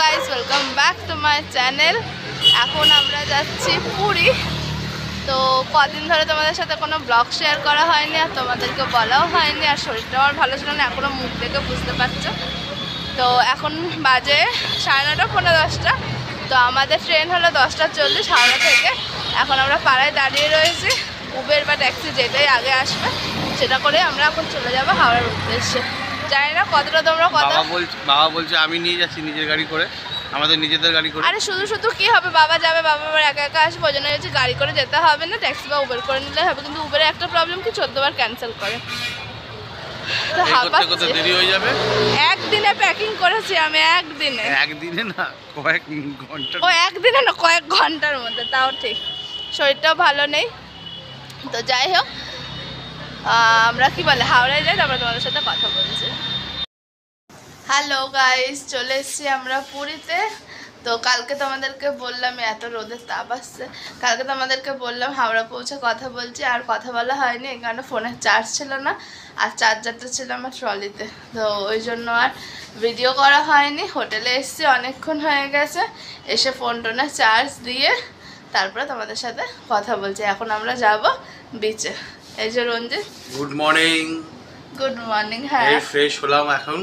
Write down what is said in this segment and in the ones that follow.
Guys, welcome back to my channel. এখন আমরা যাচ্ছি পুরী। তো কদিন ধরে তোমাদের সাথে কোনো ব্লগ শেয়ার করা হয়নি, আর তোমাদেরকে বলাও হয়নি, আর শরীরটা আমার ভালো ছিল না, এখনও মুখ দেখে বুঝতে পারছো। তো এখন বাজে 9:30 পৌনে 10টা। তো আমাদের ট্রেন হলো 10:40 হাওড়া থেকে। এখন আমরা পাড়ায় দাঁড়িয়ে রয়েছি, উবের বা ট্যাক্সি যেটাই আগে আসবে সেটা করে আমরা এখন চলে যাবো হাওড়ার উদ্দেশ্যে। জানি না কতটা তোমরা বাবা বলছে আমি নিয়ে যাচ্ছি নিজের গাড়ি করে, আমাদের নিজেদের গাড়ি করে। আরে শুধু শুধু কি হবে, বাবা যাবে, বাবা আবার একা একা আসবে, ওই জন্য হচ্ছে গাড়ি করে যেতে হবে না, ট্যাক্সি বা উবের করে নিলে হবে। কিন্তু উবেরে একটা প্রবলেম কি 14 বার ক্যান্সেল করে, তো দেরি হয়ে যাবে। একদিনে প্যাকিং করেছি আমি, একদিনে না কয়েক ঘন্টা, একদিনে না কয়েক ঘন্টার মধ্যে, তাও ঠিক। শরীরটাও ভালো নেই। তো যাই হোক, আমরা কি বলে হাওড়ায় যাই, তারপরে তোমাদের সাথে কথা বলছি। হ্যালো গাইস, চলে এসেছি আমরা পুরীতে। তো কালকে তোমাদেরকে বললাম, এত রোদের তাপ আসছে, কালকে তোমাদেরকে বললাম হাওড়া পৌঁছে কথা বলছি, আর কথা বলা হয়নি এই কারণে ফোনের চার্জ ছিল না, আর চার্জারটা ছিল আমার ট্রলিতে। তো ওই জন্য আর ভিডিও করা হয়নি। হোটেলে এসেছি, অনেকক্ষণ হয়ে গেছে, এসে ফোন টোনে চার্জ দিয়ে তারপরে তোমাদের সাথে কথা বলছি। এখন আমরা যাব বিচে। এই যে রঞ্জিত, গুড মর্নিং। Good morning. হ্যাঁ, ফ্রেশ হলাম এখন।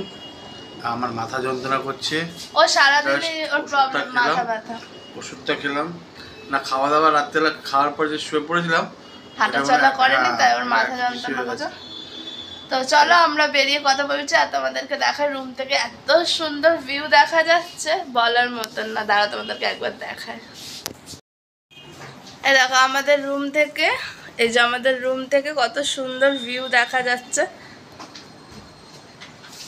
আমার মাথা যন্ত্রণা করছে, ও সারাদিনই ওর প্রবলেম, মাথা ব্যথা। ওষুধটা খেলাম না, খাওয়া দাওয়া রাত্রেবেলা খাওয়ার পর যে শুয়ে পড়েছিলাম, হাঁটা চলা করেনি, তাই ওর মাথা যন্ত্রণা করছে। তো চলো আমরা বেরিয়ে কথা বলছি, আর তোমাদেরকে দেখায় রুম থেকে এত সুন্দর ভিউ দেখা যাচ্ছে বলার মতন না। দাঁড়া তোমাদেরকে একবার দেখায়। এই দেখো আমাদের রুম থেকে, এই যে আমাদের রুম থেকে কত সুন্দর ভিউ দেখা যাচ্ছে।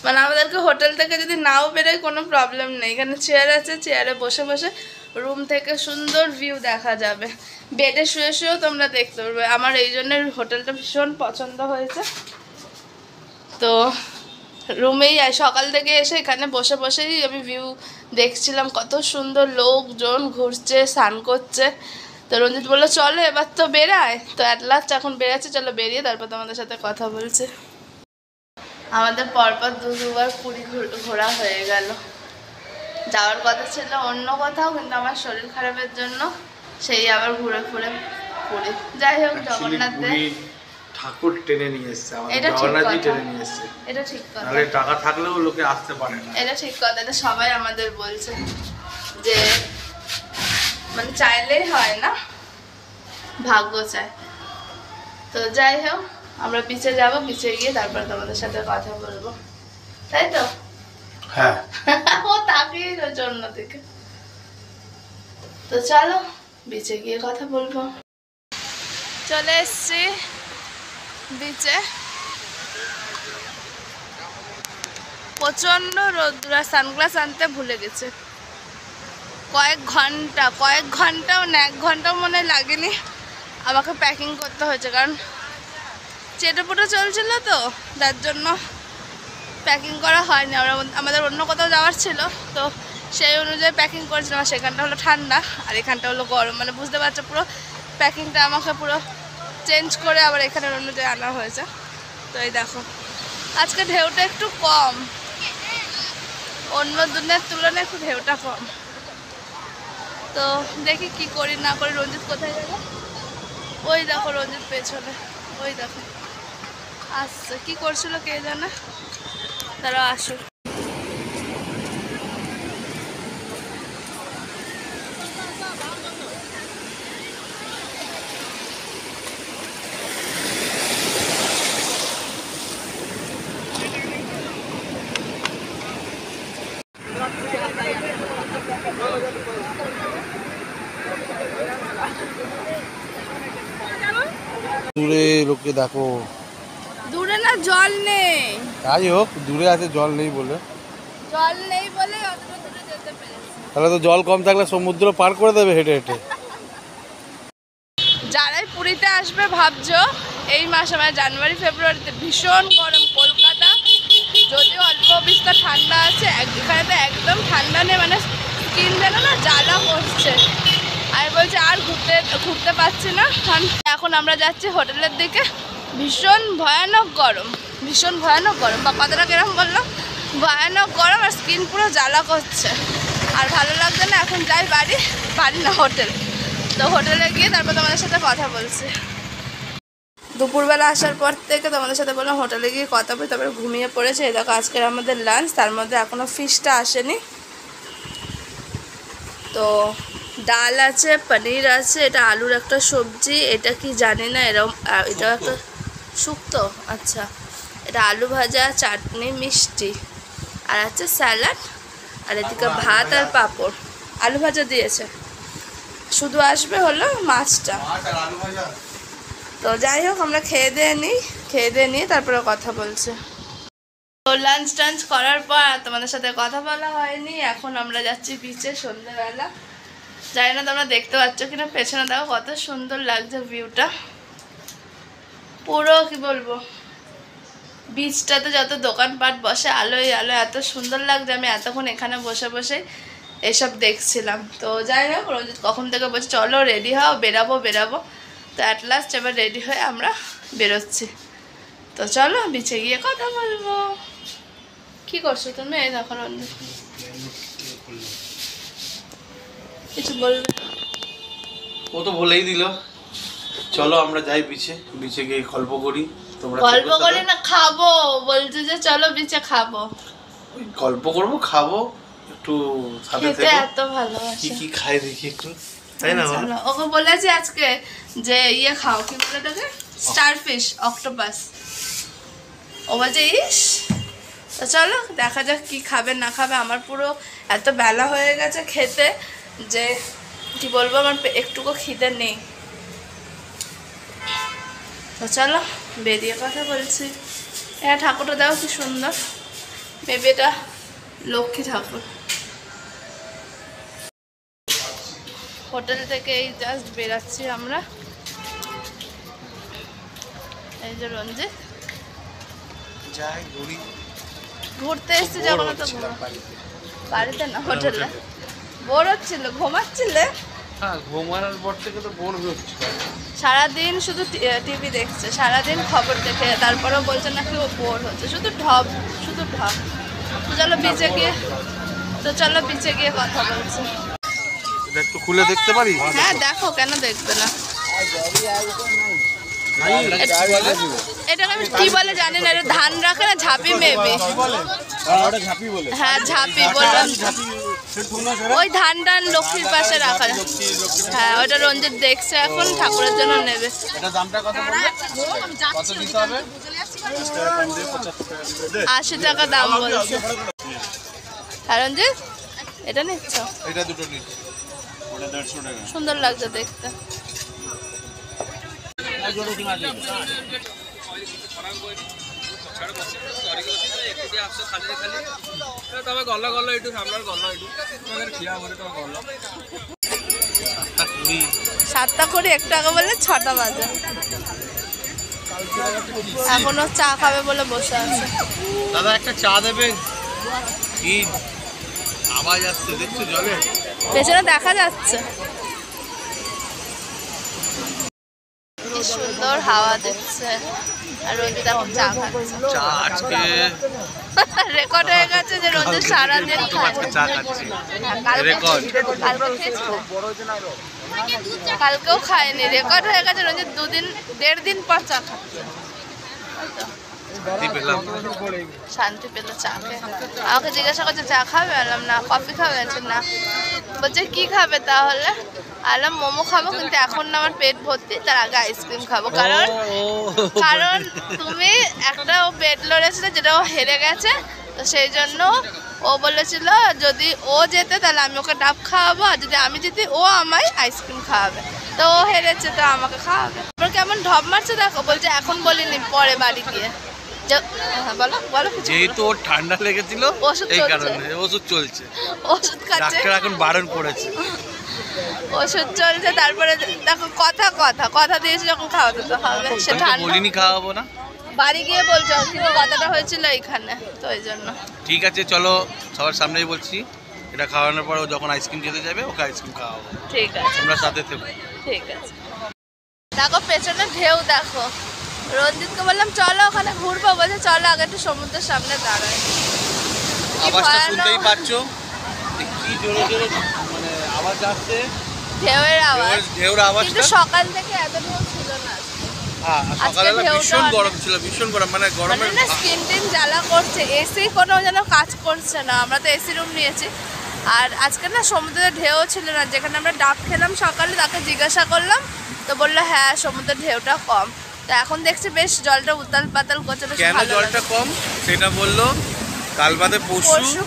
মানে আমাদেরকে হোটেল থেকে যদি নাও বেরোয় কোনো প্রবলেম নেই, এখানে চেয়ার আছে, চেয়ারে বসে বসে রুম থেকে সুন্দর ভিউ দেখা যাবে। বেডে শুয়ে শুয়েও তোমরা দেখতে পারবে। আমার এই জন্য হোটেলটা ভীষণ পছন্দ হয়েছে। তো রুমেই সকাল থেকে এসে এখানে বসে বসেই আমি ভিউ দেখছিলাম, কত সুন্দর লোকজন ঘুরছে, স্নান করছে। তো রঞ্জিত বললো চলো এবার তো বেরায়। তো অ্যাট লাস্ট এখন বেরাচ্ছে, চলো বেরিয়ে তারপর তোমাদের সাথে কথা বলছে। আমাদের পরপর দুবার পুরী ঘোরা হয়ে গেল। যাওয়ার কথা ছিল অন্য কোথাও, কিন্তু আমার শরীর খারাপের জন্য সেই আবার ঘুরে ঘুরে পুরী। যাই হোক, জগন্নাথ ঠাকুর টেনে নিয়ে এসেছে, আমাদের জগন্নাথজি টেনে নিয়ে এসেছে। এটা ঠিক কথা, নাহলে টাকা থাকলেও লোকে আসতে পারে না। এটা ঠিক কথা, এটা সবাই আমাদের বলছে যে মানে চাইলেই হয় না, ভাগ্য চায়। তো যাই হোক, আমরা পিছে যাব, পিছে গিয়ে তারপর তোমাদের সাথে কথা বলবো, তাই তো? হ্যাঁ। ও তাকিয়ে রয়েছে অন্যদিকে। তো চলো বিচে গিয়ে কথা বলবো। চলে এসছি বিচে, প্রচন্ড রোদ্দুর, সানগ্লাস আনতে ভুলে গেছে। কয়েক ঘন্টাও না, 1 ঘন্টাও মনে লাগেনি আমাকে প্যাকিং করতে হয়েছে, কারণ চেটেপুটো চলছিল তো, যার জন্য প্যাকিং করা হয়নি। আমাদের অন্য কোথাও যাওয়ার ছিল, তো সেই অনুযায়ী প্যাকিং করেছিলাম। সেখানটা হলো ঠান্ডা আর এখানটা হলো গরম, মানে বুঝতে পারছো পুরো প্যাকিংটা আমাকে পুরো চেঞ্জ করে আবার এখানের অনুযায়ী আনা হয়েছে। তো এই দেখো, আজকে ঢেউটা একটু কম, অন্য দিনের তুলনায় একটু ঢেউটা কম। তো দেখি কি করি না করি। রঞ্জিত কোথায় গেল? ওই দেখো রঞ্জিত পেছনে, ওই দেখো আসছে, কি করছিল কে জানে, তারা আসুক। দূরে লোকে দেখো, দূরে না জল নেই, তাই হোক, দূরে আছে জল নেই বলে অতটা দূরে যেতে পেরেছি। তাহলে তো জল কম থাকলে সমুদ্র পার করে দেবে হেঁটে হেঁটে। যারাই পুরীতে আসবে ভাবছো এই মাসে, মানে জানুয়ারি ফেব্রুয়ারিতে ভীষণ গরম। কলকাতা যদিও অল্প বিস্তর ঠান্ডা আছে, এখানে তো একদম ঠান্ডা নেই, মানে স্কিন যেন না জ্বালা করছে। আমি বলছি আর ঘুরতে পারছি না। এখন আমরা যাচ্ছি হোটেলের দিকে। ভীষণ ভয়ানক গরম, বা কথাটা কিরম বললাম, ভয়ানক গরম, আর স্কিন পুরো জ্বালা করছে। আর ভালো লাগছে না, এখন যাই বাড়ি, বাড়ি না হোটেল। তো হোটেলে গিয়ে তারপর তোমাদের সাথে কথা বলছি। দুপুরবেলা আসার পর থেকে তোমাদের সাথে বললাম হোটেলে গিয়ে কথা বলি, তারপরে ঘুমিয়ে পড়েছে। এই দেখো আজকের আমাদের লাঞ্চ, তার মধ্যে এখনও ফিশটা আসেনি। তো ডাল আছে, পনির আছে, এটা আলুর একটা সবজি, এটা কি জানি না, এরকম এটাও একটা শুক্তো। আচ্ছা, এটা আলু ভাজা, চাটনি, মিষ্টি, আর আছে স্যালাড, আর এদিকে ভাত আর পাঁপড়। আলু ভাজা দিয়েছে, শুধু আসবে হলো মাছটা। তো যাই হোক, আমরা খেয়ে দিয়ে নিই তারপরে কথা বলছে। তো লাঞ্চ টাঞ্চ করার পর তোমাদের সাথে কথা বলা হয়নি। এখন আমরা যাচ্ছি বিচে সন্ধ্যেবেলা। জানি না তোমরা দেখতে পাচ্ছ কিনা, পেছনে দেখো কত সুন্দর লাগছে ভিউটা। পুরো কি বলবো, বিচটাতে যত দোকানপাট বসে আলোয় আলোয় এত সুন্দর লাগছে। আমি এতক্ষণ এখানে বসে বসে এসব দেখছিলাম। তো যাই হোক, রঞ্জিত কখন থেকে বলছে চলো রেডি হও, বেরাবো। তো অ্যাট লাস্ট এবার রেডি হয়ে আমরা বেরোচ্ছি। তো চলো বিচে গিয়ে কথা বলবো। কি করছো তুমি? এই দেখো রঞ্জিত কিছু বলবে? ও তো বলেই দিল, চলো আমরা যাই বিচে, বিচে গিয়ে গল্প করি। তোমরা গল্প করি না, খাবো। বলছে যে চলো বিচে খাবো। গল্প করবো, খাবো, একটু সাথে খেতে থেকে এত ভালোবাসে। কি খাই দেখি একটু, তাই না? ওকে বলেছি আজকে যে ইয়ে খাও, কি বলে তাকে, স্টারফিশ, অক্টোপাস। ও বলছে ইস। তো চলো দেখা যাক কি খাবে না খাবে। আমার পুরো এত বেলা হয়ে গেছে খেতে যে কি বলবো, আমার একটুকু খিদে নেই। তো চলো বেরিয়ে কথা বলছি। হ্যাঁ, ঠাকুরটা দেখো কি সুন্দর, বেবিটা লক্ষ্মী ঠাকুর। হোটেল থেকে এই জাস্ট বেরাচ্ছি আমরা। এই যে রঞ্জিত যাই ঘুরি, ঘুরতে এসেছি যখন তো বাড়িতে না হোটেলে। বোর হচ্ছিল, ঘুমাচ্ছিলে? হ্যাঁ, ঘুমানোর পর থেকে তো বোর হচ্ছে। সারাদিন শুধু টিভি দেখছে, সারাদিন খবর দেখে, তারপরেও বলছে নাকি ও বোর হচ্ছে, শুধু ঢপ। তো চলো বিচে গিয়ে কথা বলছি। এটা একটু খুলে দেখতে পারি? হ্যাঁ দেখো, কেন দেখবে না। এটাকে আমি কি বলে জানি না, এটা ধান রাখে না, ঝাঁপি মেবি। হ্যাঁ ঝাঁপি বললাম, ওই ধান লক্ষ্মীর পাশে রাখা। হ্যাঁ, ওটা রঞ্জিত দেখছে, এখন ঠাকুরের জন্য নেবে। 80 টাকা দাম বলছে। হ্যাঁ রঞ্জিত, এটা নিচ্ছ? এটা দুটো নিচ্ছি, ওটা 150 টাকা। সুন্দর লাগছে দেখতে। সাতটা করে 1 টাকা বললে 6টা বাজে। এখনো চা খাবে বলে বসে আছে। দাদা একটা চা দেবে? কি আওয়াজ আসছে দেখছো জলে? পেছনে দেখা যাচ্ছে কি সুন্দর হাওয়া দিচ্ছে। আর রঞ্জিত এখন চা খাচ্ছে। চা আজকে রেকর্ড হয়ে গেছে যে রঞ্জিত সারাদিন চা খাচ্ছে, রেকর্ড। কালকেও খায়নি, রেকর্ড হয়ে গেছে। রঞ্জিত 1.5 দিন পর চা খাচ্ছে। শান্তি পেল চা খেয়ে। আমাকে জিজ্ঞাসা করছে চা খাবে? বললাম না। কফি খাবে? না। বলছে কি খাবে তাহলে? আলাম মোমো খাবো, কিন্তু এখন না আমার পেট ভর্তি, তার আগে আইসক্রিম খাবো। কারণ তুমি একটা ও বেড লড়েছিল, যেটা ও হেরে গেছে, তো সেই জন্য ও বলেছিল যদি ও যেতে তাহলে আমি ওকে ডাব খাওয়াবো, আর যদি আমি যেতে ও আমায় আইসক্রিম খাওয়াবে। তো ও হেরেছে, তো আমাকে খাওয়াবে। তারপর কেমন ঢপ মারছে দেখো। বলছে এখন বলিনি, পরে বাড়ি গিয়ে। বলো যেহেতু ওর ঠান্ডা লেগেছিল, এই কারণে ওষুধ চলছে, ওষুধ খাচ্ছে। ডাক্তার এখন বারণ করেছে, ওষুধ চলছে। তারপরে দেখো কথা দিয়েছে যখন খাওয়াতে তো হবে। সে ঠান্ডা বলিনি খাওয়াবো না, বাড়ি গিয়ে বলছো, কিন্তু কথাটা হয়েছিল এইখানে, তো এই জন্য। ঠিক আছে চলো, সবার সামনেই বলছি, এটা খাওয়ানোর পর ও যখন আইসক্রিম খেতে যাবে ওকে আইসক্রিম খাওয়াবো। ঠিক আছে, আমরা সাথে থেকো। ঠিক আছে। দেখো পেছনে ঢেউ দেখো। রঞ্জিতকে বললাম চলো ওখানে ঘুরবো, বলছে চলো আগে একটু সমুদ্রের সামনে দাঁড়ায়। আওয়াজটা শুনতেই পাচ্ছ, কি কি জোরে জোরে মানে আওয়াজ আসছে, ঢেউয়ের আওয়াজ। ঢেউর আওয়াজটা। কিন্তু সকাল থেকে এত ঢেউ ছিল না। হ্যাঁ, সকালবেলা ভীষণ গরম ছিল, ভীষণ গরম, মানে গরমের না স্কিন টিন জ্বালা করছে, এসি কোনো যেন কাজ করছে না। আমরা তো এসি রুম নিয়েছি। আর আজকে না সমুদ্রের ঢেউ ছিল না, যেখানে আমরা ডাব খেলাম সকালে তাকে জিজ্ঞাসা করলাম, তো বললো হ্যাঁ সমুদ্রের ঢেউটা কম। তো এখন দেখছি বেশ জলটা উতাল পাতাল করছে, বেশ কেন ভালো জলটা লাগছে। কম সেটা বললো কাল বাদে পরশু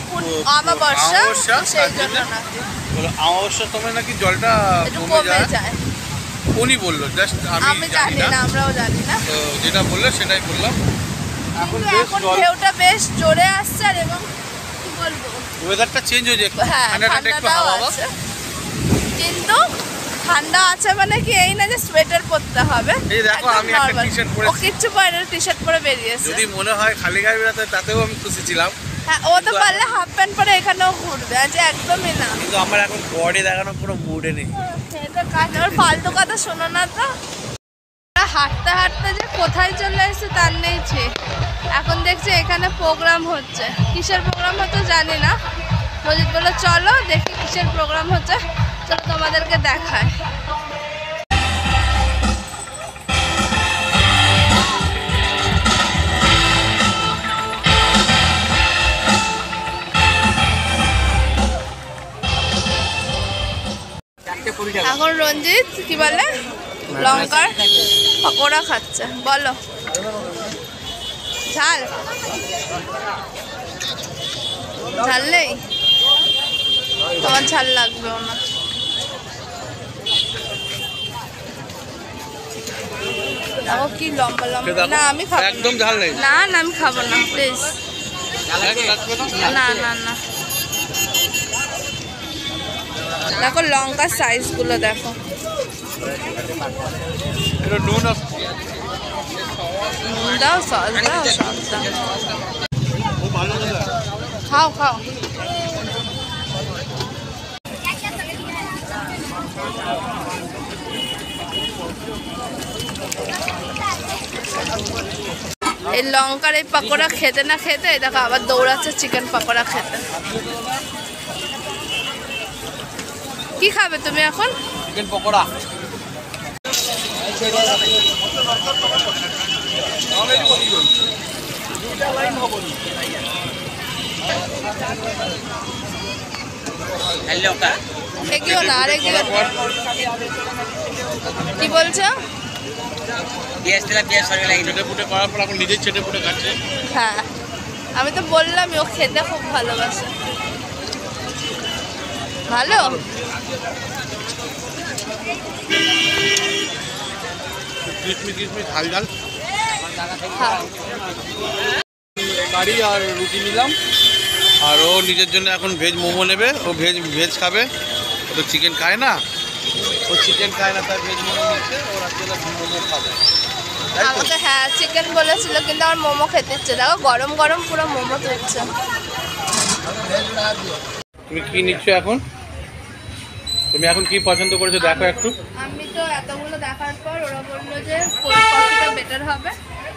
অমাবস্যা, সেই জন্য নাকি অমাবস্যার সময় নাকি জলটা একটু কমে কমে যায়। যায়। উনি বললো, জাস্ট আমি জানি না, আমরাও জানি না। তো যেটা বললো সেটাই বললাম। এখন কিন্তু বেশ এখন জল, ঢেউটা বেশ জোরে আসছে। আর এবং কি বলবো, ওয়েদারটা চেঞ্জ হয়ে যায়, হ্যাঁ ঠান্ডাটা একটু ঠান্ডাটাও হাওয়া আছে, কিন্তু ঠান্ডা আছে মানে কি এই না যে সোয়েটার পরতে হবে। এই দেখো একদম আমি একটা normal। টি-শার্ট ও পরেছি, কিচ্ছু পরে না, টি-শার্ট পরে বেরিয়েছে। যদি মনে হয় খালি গায়ে বেরোতে তাতেও আমি খুশি ছিলাম, হ্যাঁ ও তো পারলে হাফ প্যান্ট পরে এখানেও ঘুরবে, আজ একদমই না। কিন্তু আমার এখন বডি দেখানোর কোনো মুডে নেই। এটা কাজ, ওর ফালতু কথা শোনো না তো। হাঁটতে হাঁটতে যে কোথায় চলে এসেছে তার নেই ঠিক। এখন দেখছি এখানে প্রোগ্রাম হচ্ছে, কিসের প্রোগ্রাম হচ্ছে জানি না। মজিদ বললো চলো দেখি কিসের প্রোগ্রাম হচ্ছে, চলো তোমাদেরকে দেখায়। এখন রঞ্জিত কি বলে লঙ্কার পকোড়া খাচ্ছে। বলো ঝাল ঝাল নেই, তোমার ঝাল লাগবে না। দেখো কি লম্বা লম্বা। না আমি খাবো একদম ঝাল নেই। না, না আমি খাবো না প্লিজ। না না না, দেখো লঙ্কার সাইজগুলো দেখো। নুন দাও সস দাও, সস দাও, খাও খাও। এই লঙ্কার এই পকোড়া খেতে না খেতে দেখো আবার দৌড়াচ্ছে চিকেন পকোড়া খেতে। কি খাবে তুমি এখন? চিকেন পকোড়া। এগিয়েও না, আর এগিয়েও না। কি বলছো? চেটে পুটে করার পর এখন নিজেই চেটে পুটে খাচ্ছে। হ্যাঁ আমি তো বললামই ও খেতে খুব ভালোবাসে। ভালো কিশমিশ কিশমিশ ঝাল ঝাল হ্যাঁ। কারি আর রুটি নিলাম। আর ও নিজের জন্য এখন ভেজ মোমো নেবে, ও ভেজ খাবে, ও তো চিকেন খায় না, ও চিকেন খায় না তাই ভেজ মোমো নিচ্ছে, ও রাত্রিবেলা মোমো খাবে। আমাকে হ্যাঁ চিকেন বলেছিল, কিন্তু আমার মোমো খেতে ইচ্ছে। দেখো গরম গরম পুরো মোমো তুলছে। তুমি কি নিচ্ছ এখন? তুমি এখন কি পছন্দ করেছো দেখো একটু। আমি তো এতগুলো দেখার পর ওরা বললো যে কোল্ড কফিটা বেটার হবে,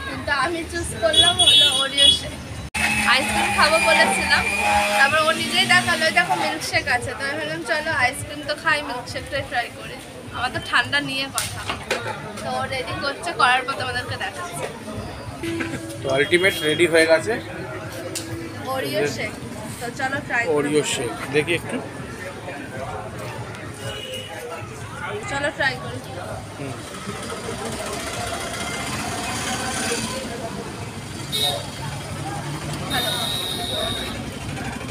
কিন্তু আমি চুজ করলাম হলো ওরিও শেক। আইসক্রিম খাবো বলেছিলাম, তারপর ও নিজেই দেখালো দেখো মিল্কশেক আছে, তো আমি ভাবলাম চলো আইসক্রিম তো খাই, মিল্কশেকটাই ট্রাই করি। আমার তো ঠান্ডা নিয়ে কথা, তো ও রেডি করছে, করার পর তোমাদেরকে দেখাচ্ছে। তো আলটিমেট রেডি হয়ে গেছে ওরিও শেক, তো চলো ট্রাই ওরিও শেক, দেখি একটু। চলো ট্রাই করি।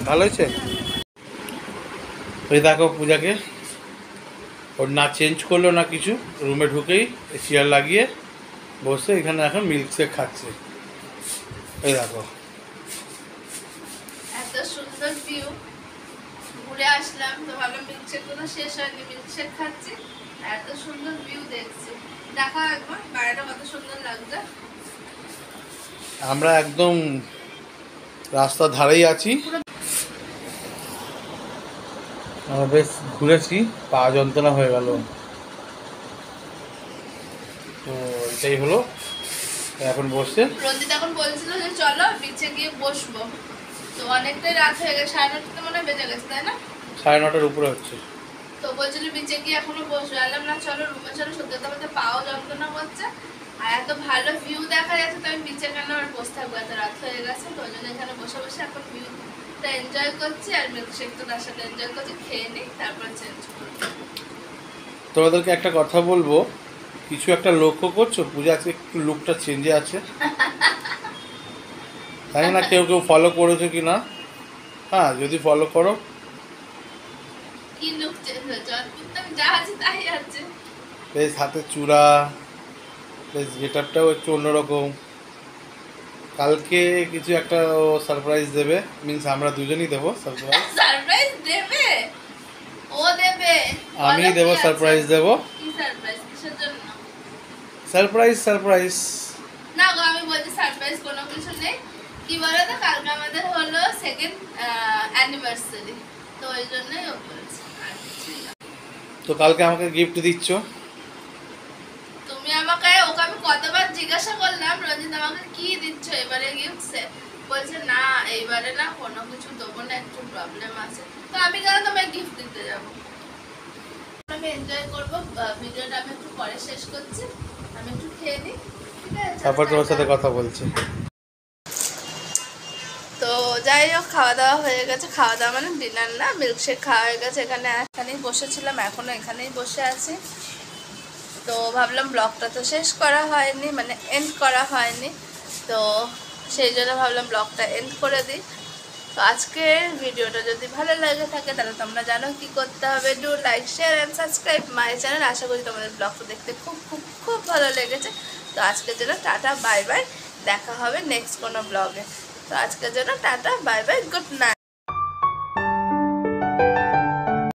ভালো হয়েছে। ওই দেখো পূজাকে, ওর না চেঞ্জ করলো না কিছু, রুমে ঢুকেই চেয়ার লাগিয়ে বসে এখানে এখন মিল্কশেক খাচ্ছে। এই দেখো এত সুন্দর ভিউ, ঘুরে আসলাম তো ভালো, মিল্কশেক কোনো শেষ হয়নি, মিল্কশেক খাচ্ছি, এত সুন্দর ভিউ দেখছি। দেখা একবার বাইরেটা কত সুন্দর লাগছে। আমরা একদম রাস্তার ধারেই আছি। আমরা বেশ ঘুরেছি, পা যন্ত্রণা হয়ে গেল, তো এটাই হলো। এখন বসছে। রঞ্জিত এখন বলছিল যে চলো বিচে গিয়ে বসবো, তো অনেকটাই রাত হয়ে গেছে, 9:30 মনে হয় বেজে গেছে, তাই না? 9:30 উপরে হচ্ছে। তো বলছিল বিচে গিয়ে এখনো বসে আলাম না, চলো রুমে চলো। সত্যি কথা বলতে পাও যন্ত্রণা করছে, আর এত ভালো ভিউ দেখা যাচ্ছে, তো আমি বিচে কেন আর বসে থাকবো, এত রাত হয়ে গেছে। তো ওই জন্য এখানে বসে বসে এখন ভিউটা এনজয় করছি, আর মিল্কশেক তো তার সাথে এনজয় করছি। খেয়ে নিই, তারপর চেঞ্জ করবো। তোমাদেরকে একটা কথা বলবো, কিছু একটা লক্ষ্য করছো, পূজা আজকে একটু লুকটা চেঞ্জে আছে। জানি না কেউ কেউ ফলো করেছো কি না। হ্যাঁ, যদি ফলো করো। কি লুক চেঞ্জ হয়েছে? অদ্ভুত, আমি যা আছে তাই আছে। বেশ হাতে চূড়া, বেশ গেট আপটাও একটু অন্যরকম। কালকে কিছু একটা সারপ্রাইজ দেবে, মিনস আমরা দুজনই দেবো সারপ্রাইজ। সারপ্রাইজ দেবে? ও দেবে? আমি বলো দেবো, কি আছে? সারপ্রাইজ দেবো। কি সারপ্রাইজ? কিসের জন্য? Surprise surprise. না গো, আমি বলছি সারপ্রাইজ কোনো কিছু নেই। কি বলো তো, কালকে আমাদের হলো 2nd অ্যানিভার্সারি, তো ওই জন্যই ও বলছে, আর কিছুই না। তো কালকে আমাকে গিফট দিচ্ছ। তুমি আমাকে, ওকে আমি কতবার জিজ্ঞাসা করলাম রঞ্জিত আমাকে কি দিচ্ছ এবারে গিফটসে, বলছে না এইবারে না কোনো কিছু দেবো না, একটু প্রবলেম আছে। তো আমি কেন তোমায় গিফট দিতে যাবো? আমি এনজয় করবো, ভিডিওটা আমি একটু পরে শেষ করছি, আমি একটু খেয়ে নিই, ঠিক আছে? তারপর তোমার সাথে কথা বলছি। তো যাই হোক, খাওয়া দাওয়া হয়ে গেছে। খাওয়া দাওয়া মানে ডিনার না, মিল্কশেক খাওয়া হয়ে গেছে। এখানেই বসেছিলাম, এখনও এখানেই বসে আছি। তো ভাবলাম ব্লগটা তো শেষ করা হয়নি, মানে এন্ড করা হয়নি, তো সেই জন্য ভাবলাম ব্লগটা এন্ড করে দিই। তো আজকের ভিডিওটা যদি ভালো লাগে থাকে তাহলে তোমরা জানো কি করতে হবে, do like share and subscribe my channel. আশা করি তোমাদের ব্লগটা দেখতে খুব খুব খুব ভালো লেগেছে। তো আজকের জন্য টাটা বাই বাই, দেখা হবে নেক্সট কোনো ব্লগে। তো আজকের জন্য tata bye bye, good night.